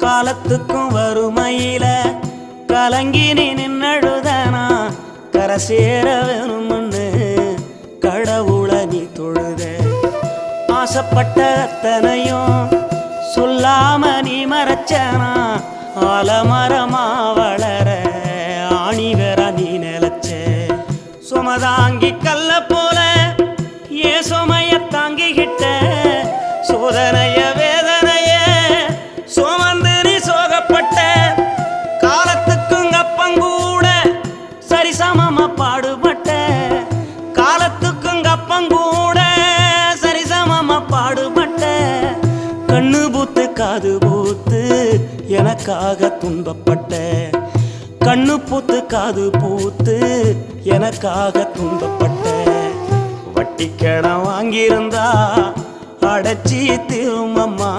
காலத்துக்கும் வறுமையில கலங்கி நீ நின்னழுதனா கரை சேர வேணும்னு கடவுளை நீ தொழுத ஆசைப்பட்ட அத்தனையும் சொல்லாம நீ மறைச்சனா ஆலமரமா வளர ஆணிவர நீ நிலச்ச சுமதாங்கி கல்ல போல ஏ சுமைய தாங்கிக்கிட்ட சோதனைய வேதனைய சுமந்து நீ சோகப்பட்ட காலத்துக்கும் அப்பங்கூட சரிசமமா பாடுபட்ட காலத்துக்கும் அப்பங்கூட சரிசமமா பாடுபட்ட கண்ணு பூத்து காது பூத்து எனக்காக துன்பப்பட்ட கண்ணு பூத்து காது பூத்து எனக்காக துன்பப்பட்ட வட்டி கடன் வாங்கியிருந்தா அடைச்சி திரும்பம்மா